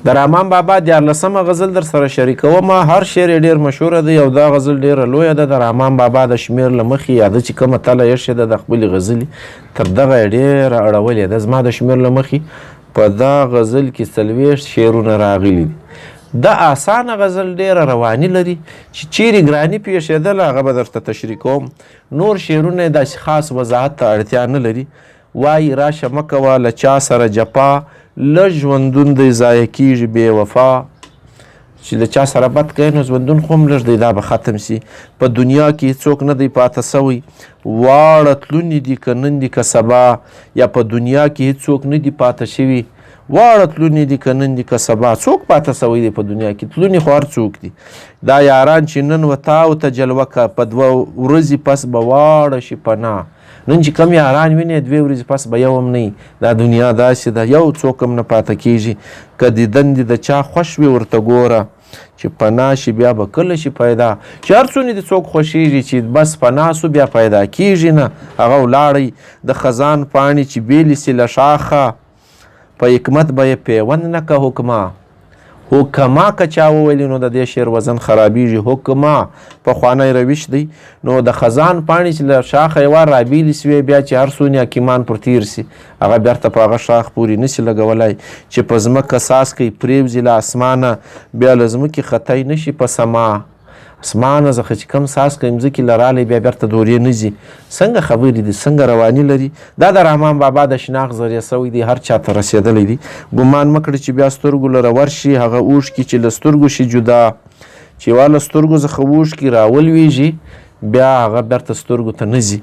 د رحمان بابا 14مه غزل در سره شریکوم. هر شعر یې ډېر مشهوره دی او دا غزل ډېره لویه ده. د رحمان بابا د شمېر له مخې یا د چې کومه تله ایښې ده د خپلې غزلې تر دغه یې ډېره اړولې ده. زما د شمېر له مخې په دا غزل کې 40 شعرونه راغلي دي. دا اسانه غزل ډېره رواني لري چې چیرې ګراني پیښېدله هغه به درته تشریح کوم. نور شعرونه یې داسې خاص وضاحت ته اړتیا نه لري. وایي راشه مه کوه له چا سره جفا، لږ ژوندون دی ضایع کېږي بې وفا. چې له چا سره بد کوې نو ژوندون خو هم لږ دی دا به ختم سي. په دنیا کې هېڅوک نه دی پاته سوی، واړه تلوني دي که نن دي که سبا. یا په دنیا کې هېڅوک نه دي پاته شوي، واړه تلوني دي که نن دي که سبا. څوک پاته سوی دی په دنیا کې؟ تلوني خو هر څوک دي. دا یاران چې نن وتاو ته جلوه که، په 2 ورځې پس به واړه شي پناه. نن چې کم یاران وینې 2 ورځې پس به یو هم نه. دا دنیا داسې ده، یو څوک هم نه پاته کېږي. که دیدن دې د چا خوښ وي ورته ګوره، چې پناه شي بیا به کله شي پیدا. چې هر څونه دې څوک خوښېږي چې بس پناه سو بیا پیدا کېږي نه. هغه ولاړی د خزان پاڼې چې بیلې سي له شاخه، په حکمت به یې پیوند نه که حکما. حکما که چا وویلي نو د دې شعر وزن خرابېږي. حکما پخوانی روش دی. نو د خزان پاڼې چې له شاخه یې وار رابیلې سوې، بیا چې هر څونه حکیمان پر تیر سي هغه بیرته په هغه شاخ پورې نسي لګولی. چې په ځمکه ساس کوي پرېوځي له اسمانه، بیا له ځمکې خطی نشي په سما. اسمانه څخه چې کم ساس کوي ځمکې له رالی بیا بیرته دورې نه ځي. څنګه خبرې دي، څنګه رواني لري. دا د رحمان بابا د شناخت ذریعه سوی دی، هر چا ته رسېدلی دی. ګمان مه کړه چې بیا سترګو لره ورشي هغه اوښکې چې له سترګو شي جدا. چې یوه له سترګو څخه اوښکې راولویږي بیا هغه بیرته سترګو ته نه ځي.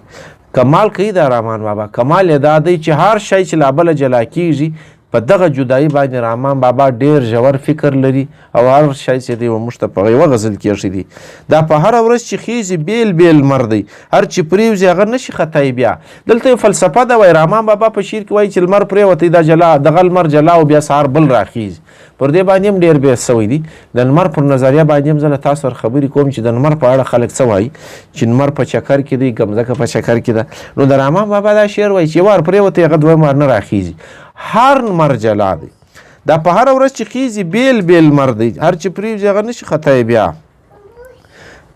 کمال کوي د رحمان بابا. کمال یې دا دی چې هر شی چې لا بله جلا کېږي په دغه جدایي باندې رحمان بابا ډېر ژور فکر لري او هر شی چې دی موږ ته په یوه غزل کې ایښی دی. دا په هره ورځ چې خیزي بیل بیل مر دی، هر چې پرېوځي هغه نشي خطی. بیا دلته یو فلسفه ده. وایي رحمان بابا په شعر کې وایي چې لمر پرېوتی دا جلا، دغه لمر جلا او بیا سهار بل راخیزي. پر دې باندې هم ډېر بحث سوی دی. د لمر پر نظریه باندې هم زه له تاسو سره خبرې کوم چې د لمر په اړه خلک څه وایي. چې لمر په چکر کې دی، ګمځکه په چکر کې ده. نو د رحمان بابا دا شعر وایي چې یو وار پرېوتی هغه دویم وار نه راخیزي. هر لمر جلا دی. دا په هره ورځ چې خیزي بیل بیل لمر دی، هر چې پرېوځي هغه نشي خطی. بیا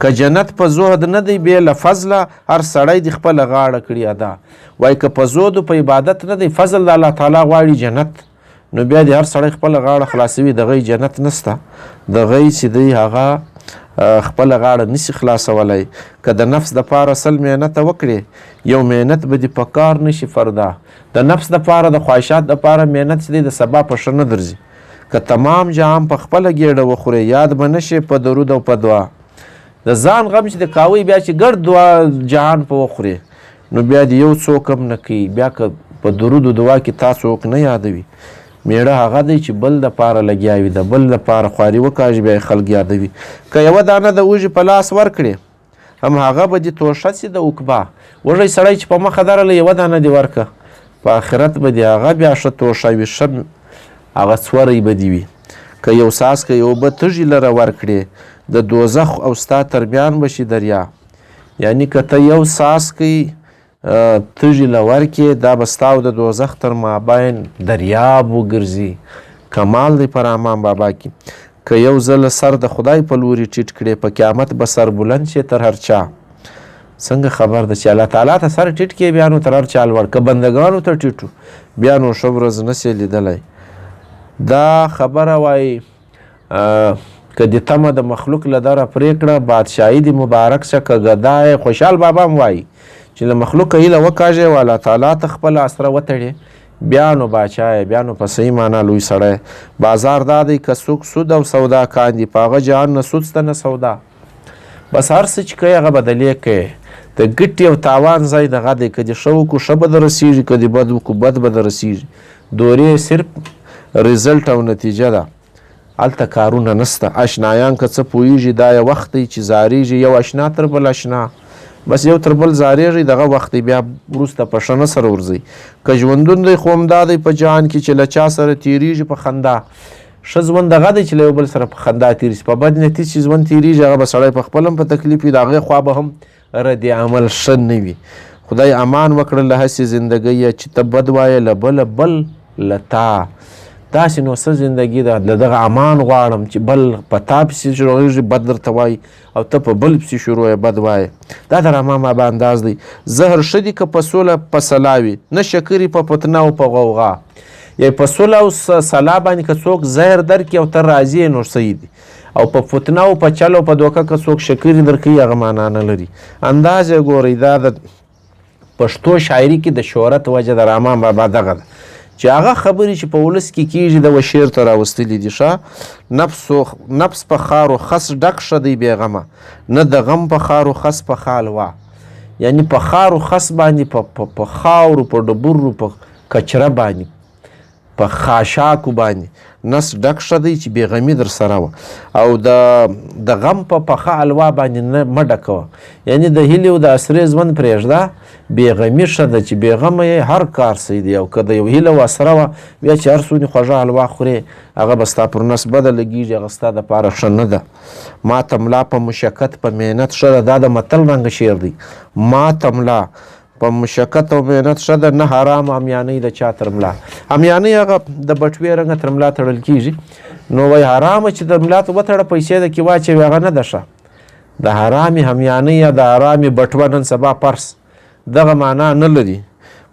که جنت په زهد نه دی بې له فضله، هر سړی د خپله غاړه کړي ادا. وایي که په زهد په عبادت نه دی، فضل د الله تعالی غواړي جنت، نو بیا د هر سړی خپله غاړه خلاصوي. دغه جنت نسته، دغه چې دی هغه خپله غاړه نسی خلاصولی. که د نفس دپاره 100 محنته وکړې، یو محنت به دې په کار نشي فردا. د نفس دپاره د خواهشات دپاره محنت چې دی د سبا په ښه نه درځي. که تمام جهان په خپله ګېډه وخورې، یاد به نشي په درود او په دعا. د ځان غم چې د کاوی بیا چې ګرد دعا جهان په وخورې، نو بیا د یو څوک هم نه کوي. بیا که په درود و دعا کې تا څوک نه یادوي، میړه هغه دی چې بل دپاره لګیا وي، د بل دپاره خواري وکاږي بیا یې خلک یادوي. که یوه دانه د وږي په لاس ورکړې، هم هغه به دې توشه سي د عقبا. وږی سړی چې په مخه درله یوه دانه دې ورکه، په آخرت به دې هغه بیا ښه توشه وي، ښه هغه څوری به دې وي. که یو څاڅکی اوبه تږي لره ورکړې، د دوزخ او ستا ترمیان به شي دریا. یعنی که ته یو څاڅکی تږي له ورکې، دا به ستا او د دوزخ تر مابین دریاب وګرځي. کمال دی په رحمان بابا کې. که یو ځله سر د خدای په لوري ټیټ کړې، په قیامت به سر بلند شي تر هر چا. څنګه خبر ده چې الله تعالی ته سر ټیټ کړې بیا نو تر هر چا لوړ. که بندګانو ته ټیټو بیا نو ښه ورځ نسې لیدلی. دا خبره وایي که د تمه د مخلوق له دره پرېکړه، بادشاهي دې مبارک شه که ګدای. خوشحال بابا هم وایي چې له مخلوقه هیله وکاږې او الله تعالی ته خپله اسره وتړې، بیا نو باچا یې، بیا نو په صحیح معنا لوی سړی. بازار دا دی که څوک سود او سودا کاندي، په هغه جهان نه سود شته نه سودا. بس هر څه چې کوې هغه بدلې کوې. د ګټې او تاوان ځای دغه دی. که دې ښه وکړو ښه به در رسېږي، که دې بد وکړو بد به در رسېږي. دورې صرف رزلټ او نتیجه ده، هلته کارونه نسته. اشنایان که څه پوهېږي، دا یو وخت دی چې زارېږي یو اشنا تر بل اشنا، بس یو تر بل زارېږي، دغه وخت دی بیا وروسته په ښه نه سره ورځئ. که ژوندون دی خو همدا دی په جهان کې چې له چا سره تېرېږي په خندا. ښه ژوند دغه دی چې له یو بل سره په خندا تېر شي. په بد نیتي چې ژوند تېرېږي هغه به سړی په خپل هم په تکلیف وي، د هغې خوا به هم رد عمل ښه نه وي. خدای امان وکړه له هسې زندګۍ چې ته بد وایې له بله بل له تا. داسې نو څه زندګي ده د دغه امان غواړم چې بل په تا پسې شروعېږي بد درته وایي او ته په بل پسې شروع یې بد وایې. دا د رحمان بابا انداز دی. زهر ښه دي که په سوله په سلا وي، نه شکرې په فتنه او په غوغا. یا په سوله او سلا باندې که څوک زهر درکړي او ته راضي یې نو صحیح دي، او په فتنه او په چل او په دوکه که څوک شکرې درکوي هغه معنا نه لري. انداز یې ګورئ. دا د پښتو شاعري کې د شهرت وجه د رحمان بابا دغه ده چې هغه خبرې چې په ولس کې کېږي د شعر ته راوستلي دي. نفس په خارو خس ډک شه دی بېغمه، نه د غم په خارو خس په خال وا. یعنی په خارو خس باندې په خاورو په ډبرو په کچره باندې په خاشاکو باندې نس ډک شه دی چې بېغمي در سره وه، او د غم په پخه الوا باندې نه مه ډکوه. یعنی د هیلې او د اسرې ژوند پرېږده، بېغمي ښه ده چې بېغمه یې هر کار صحیح دی. او که د یو هیله وسره وه بیا چې هر څومره خوږه حلوا خورې هغه به ستا پر نس بده لګېږي، هغه ستا دپاره ښه نه ده. ما ته ملا په مشقت په محنت ښه ده. دا د متل رنګه شعر دی. ما ته ملا په مشقت او محنت ښه ده، نه حرام امیانۍ د چا تر ملا. امیانۍ هغه د بټوې رنګه تر ملا تړل کېږي. نو وایي حرامه چې د ملا ته وتړه پیسې د کې واچوي هغه نه ده ښه. د حرامې امیانۍ یا د حرامې بټوه نن سبا پرس دغه معنا نه لري.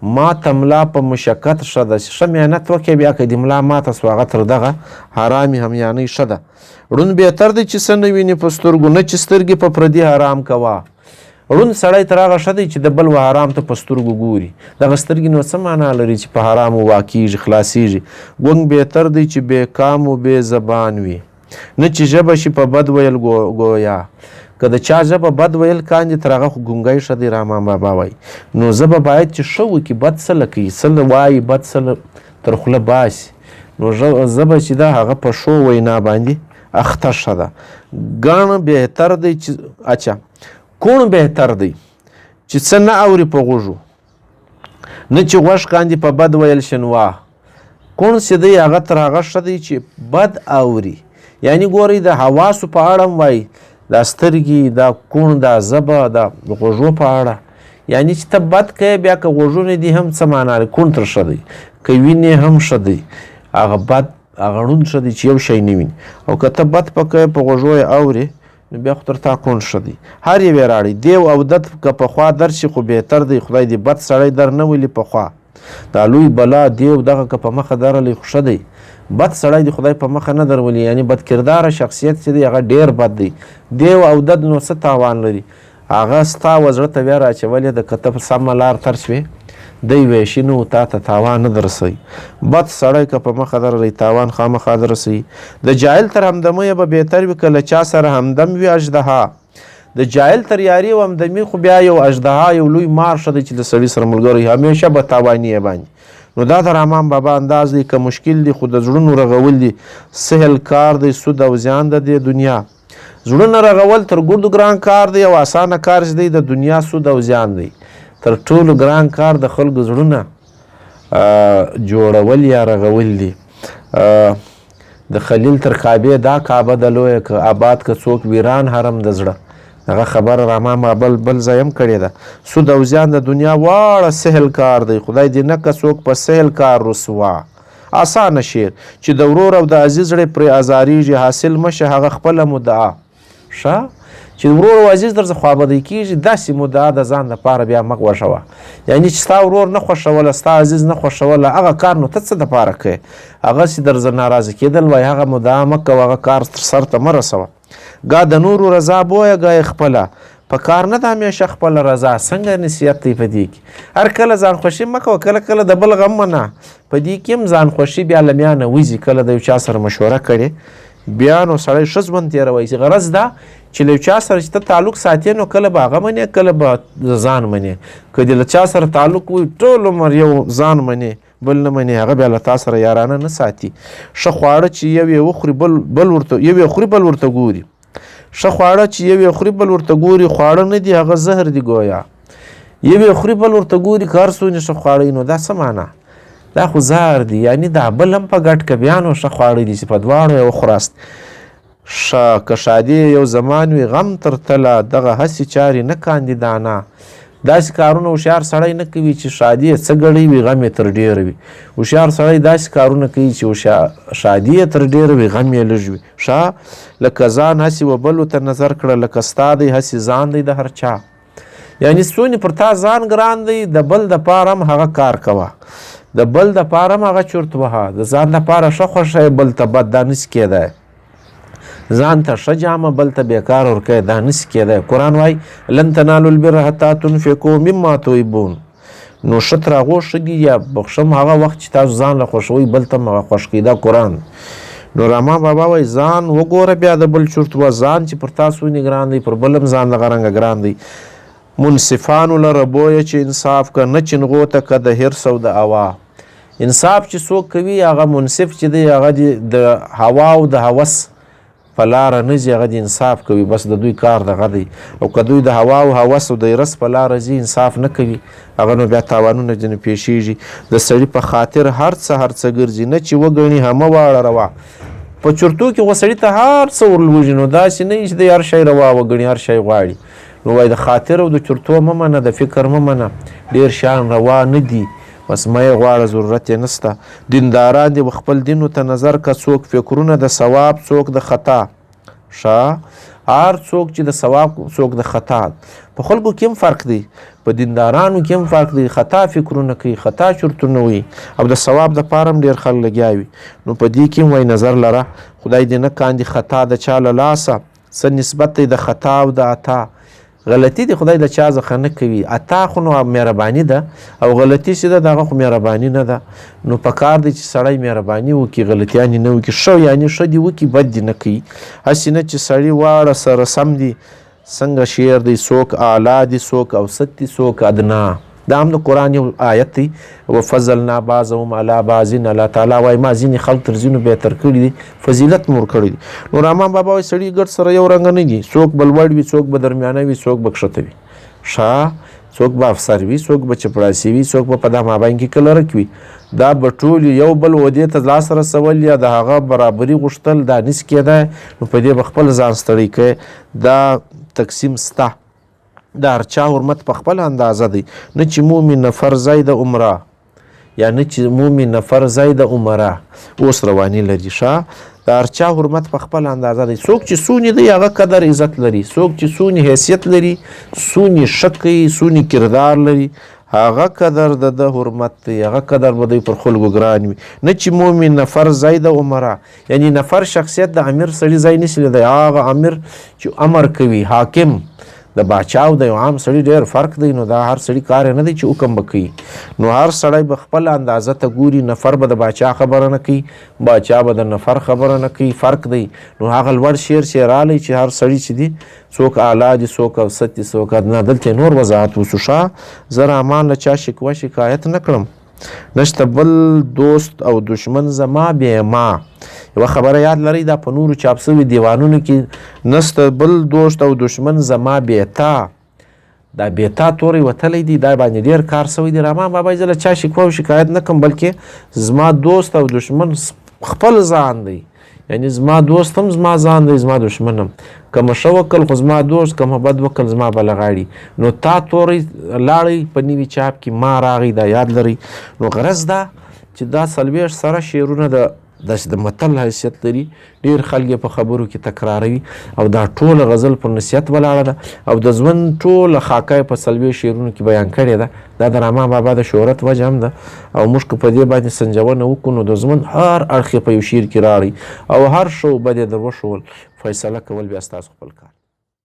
ما ته ملا په مشقت ښه ده، ښه محنت وکړې بیا که د ملا ماته سو هغه تر دغه حرامې امیانۍ ښه ده. ړوند بهتر دی چې څه نه ویني په سترګو، نه چې سترګې په پردي حرام کوه. ړوند سړی تر هغه ښه دی چې د بل و حرام ته په سترګو ګوري. دغه سترګې نو څه معنا لري چې په حرامو واقعېږي خلاصېږي. ګونګ بهتر دی چې بې کام و بې زبان وي، نه چې ژبه شي په بد ویل ګویا. که د چا ژبه بد ویل کاندي تر هغه خو ګونګی ښه دی. رحمان بابا وایي نو ژبه باید چې ښه وکړي، بد څه له کوي، څه له وایي، بد څه تر خوله باسي. نو ژبه چې ده هغه په ښو وینا باندې اخته ښه ده. ګڼ بهتر دی چې اچھا کوڼ بهتر دی چې څه نه اوري په غوږو، نه چې غوږ کاندي په بد ویل شنوا. کوڼ چې دی هغه تر هغه ښه دی چې بد اوري. یعنی ګورئ د حواسو په اړه هم وایي، دا سترګې، دا کوڼ، دا ژبه، دا غوږو په اړه. یعنی چې ته بد کوې بیا که غوږونه دي هم څه معنا لري. کوڼ تر ښه دی، که وینې هم ښه دی. هغه بد هغه ړوند ښه دی چې یو شی نه ویني. او که ته بد په کوې په غوږو یې اورې نو بیا خو تر تا کوڼ ښه دی. هر یو یې راړئ. دیو او دد که پخوا درشي خو بهتر دی. خدای دې بد سړی در نه ولي پخوا. دا لوی بلا دیو دغه که په مخه درلی خو ښه دی. بد سړی د خدای په مخه نه درولي. یعنی بد کرداره شخصیت چې دی هغه ډېر بد دی. دیو او دد نو څه تاوان لري؟ هغه ستا و زړه ته بیا راچولې ده. که ته په سمه لار تر شوې دی ویشي نو تا ته تاوان نه درسوي. بد سړی که په مخه درلی تاوان خامخا درسوي. د جاهل تر همدمۍ به بهتر وي که له چا سره همدم وي اژدها. د جاهل تر یاري او همدمي خو بیا یو اژدها یو لوی مار ښه دی چې د سړي سره ملګری همیشه به تاواني یې باندې. نو دا د رحمان بابا انداز دی. که مشکل دی خو د زړونو رغول دی، سهل کار دی سود او زیان د دې دنیا. زړونه رغول تر ګردو ګران کار دی او اسانه کار دی د دنیا سود او زیان دی. تر ټولو ګران کار د خلکو زړونه جوړول یا رغول دي. د خلیل تر کعبې دا کعبه د لویه که آباد که څوک ویران حرم د زړه. هغه خبره رحمان بابا بل ځای هم کړې ده. سود او زیان د دنیا واړه سهل کار دی. خدای دې نه که څوک په سهل کار رسوا. اسانه شعر چې د ورور او د عزیز زړه پرې ازاریږي، حاصل مشه هغه خپله مدعا. ښه چې ورور او عزیز درڅه خوابدی کېږي داسې مدعا د ځان لپاره بیا مه غوښوه. یعنی چې ستا ورور نه خوښوله، ستا عزیز نه خوښوله، هغه کار نو ته څه دپاره کوې؟ هغسې درځه ناراضه کېدل وایي هغه مدعا مه کوه، هغه کار تر سر ته مه رسوه. ګاه د نورو رضا بویه ګاه یې خپله. په کار نه د همیشه خپله رضا. څنګه نصیحت دی په دې کې؟ هر کله ځان خوښي مه کوه، کله کله د بل غم منه. په دې کې هم ځان خوښي بیا له میانه وځي. کله د یو چا سره مشوره کړې بیا نو سړی ښه ژوند تېروي. غرض دا چې له یو چا سره چې ته تعلق ساتې نو کله به هغه منې، کله به ځان منې. که دې له چا سره تعلق وي ټول عمر یو ځان منې بل نه منې، هغه بیا له تا سره یارانه نه ساتي. ښه خواړه چې یو یې وخوري یو یې خوري بل ورته ګوري. ښه خواړه چې یو یې خوري بل ورته ګوري، خواړه نه دي هغه زهر دي ګویا. یو یې خوري بل ورته ګوري که هر څومره ښه خواړه نو دا څه معنا؟ دا خو زهر دي. یعنی دا بل هم په ګډ که بیا نو ښه خواړه دي چې په دواړو یې وخوراست. که شادي یو زمان وي غم تر تله، دغه هسې چارې نه کاندي دانا. داسې کارونه هوښیار سړی نه کوي چې شادي یې څه ګړی وي غم یې تر ډېره وي. هوښیار سړی داسې کارونه کوي چې شادي یې تر ډېره وي غم یې لږ وي. ښه لکه ځان هسې و بلو ته نظر کړه، لکه ستا دی هسې ځان دی د هر چا. یعنې څونې پر تا ځان ګران دی، د بل دپاره هم هغه کار کوه، د بل دپاره هم هغه چورت وهه. د ځان دپاره ښه خوښه بل ته بد دا نسي کېدی. ځان ته ښه جامه بل ته بېکار ورکوي دا نسي کېدی. قرآن وایي لن تنالوا البر حتی تنفقوا مما تحبون. نو ښه تر هغو ښه دي یا بخښم هغه وخت چې تاسو ځان له خوښوئ بل ته هم هغه خوښ کړئ. دا قرآن. نو رحمان بابا وایي ځان وګوره بیا د بل چورت وه. ځان چې پر تاسو ونې ګران دی پر بل هم ځان دغه رنګه ګران دی. منصفانو لره بویه چې انصاف که نه چنغو ته که د حرص او د هوا. انصاف چې څوک کوي هغه منصف چې دی هغه د هوا او د هوس په لاره نه ځي، هغه د انصاف کوي. بس د دوی کار دغه دی. او که دوی د هوا او هوس او د حرص په لاره ځي انصاف نه کوي هغه نو بیا تاوانونه ځینې پیښیږي. د سړي په خاطر هر څه ګرځي، نه چې وګڼي همه واړه روا. په چرتو کې خو سړي ته هر څه ورلوږي، نو داسې نه وي چې دی هر شی روا وګڼي هر شی غواړي. نو وایي د خاطر او د چرتو مه منه، د فکر مه منه، ډېر شیان روا نه دي، بس مه یې غواړه ضرورت یې نسته. دینداران دي خپل دینو ته نظر که، څوک فکرونه د ثواب څوک د خطا. هر څوک چې د ثواب څوک د خطا. په خلکو کې هم فرق دی، په دیندارانو کې هم فرق دی. خطا فکرونه کوي، خطا چرتونه وي، او د ثواب دپاره هم ډېر خلک لګیا وي. نو په دې کې هم وایي نظر لره، خدای دې نه کاندي خطا د چا له لاسه. څه نسبت دی د خطا او د عطا. غلطي دی خدای د چا څخه نه کوي. عطا خو نو مهرباني ده، او غلطي چې ده دغه خو مهرباني نه ده. نو په کار دی چې سړی مهرباني وکړي، غلطیانې نه وکړي. ښه یعنې ښه دي وکړي بد دي نه کوي. هسې نه چې سړي واړه سره سم دي. څنګه شعر دی، څوک اعلی دي څوک اوسط دي څوک ادنا. دا هم د قرآن یو آیت دی. وفضلنا بعضهم علی بعض. الله تعالی وایي ما ځینې خلک تر ځینو بهتر کړي دي، فضیلت مو ورکړی دي. نو رحمان بابا وایي سړي ګډ سره یو رنګه نه دي، څوک به لوړ وي څوک به درمیانه وي څوک به کښته وي. څوک به افسر وي څوک به چپړاسي وي څوک به په دا مابین کې کلرک وي. دا به ټول یو بل ودې ته لاس رسول یا د هغه برابري غوښتل دا نسي کېدی. نو په دې به خپل ځان ستړی کوي. دا تقسیم سته. د هر چا حرمت په خپل اندازه دی. نه چې مومي نفر ځای د عمره، یا نه چې مومي نفر ځای د عمره اوس رواني لري. د هر چا حرمت په خپل اندازه دی. څوک چې څونې دی هغه قدر عزت لري، څوک چې څونې حیثیت لري، څونې ښه کوي، څونې کردار لري، هغه قدر د حرمت دی، هغه قدر به دی پر خلکو ګران وي. نه چې مومي نفر ځای د عمره، یعنی نفر شخصیت د امیر سړي ځای نشي لیدی. هغه امیر چې امر کوي، حاکم، د باچا او د یو عام سړي ډېر فرق دی. نو دا هر سړي کار نه دی چې حکم به کوي. نو هر سړی به خپل اندازه ته ګوري. نفر به د باچا خبره نه کوي، باچا به د نفر خبره نه کوي، فرق دی. نو هغه لوړ شعر چې رالی چې هر سړي چې دی څوک اعلی دي څوک اوسط دي څوک ادنا. دلته نور وضاحت وسو. زه رحمان له چا شکوه شکایت نه کړم، نشته بل دوست او دشمن زما بې ما. یوه خبره یاد لرئ دا په نورو چاپ سوي دیوانونو کې نسته بل دوست او دشمن زما بې تا. دا بې تا توری وتلی دی، دا باندې ډېر کار سوی دی. رحمان بابا زه له چا شکوه او شکایت نه کوم، بلکې زما دوست او دشمن خپل ځان دی. یعنی زما دوست هم زما ځان دی، زما دشمن هم. که ښه وکړ خو زما دوست، که بد وکړ زما بله غاړي. نو تا توری لاړی په نوي چاپ کې ما راغی، دا یاد لرئ. نو غرض دا چې دا 40 سره شعرونه د متل حیثیت لري. ډېر خلک یې په خبرو کې تکراروي، او دا ټوله غزل پر نصیحت ولاړه ده، او د ژوند ټوله خاکه یې په 40 شعرونو کې بیان کړې ده. دا د رحمان بابا د شهرت وجه هم ده. او موږ که په دې باندې سنجونه وکړو نو د ژوند هر اړخ یې په یو شعر کې راړي، او هر ښه و بد یې در وښول، فیصله کول بیا ستاسو خپل کار.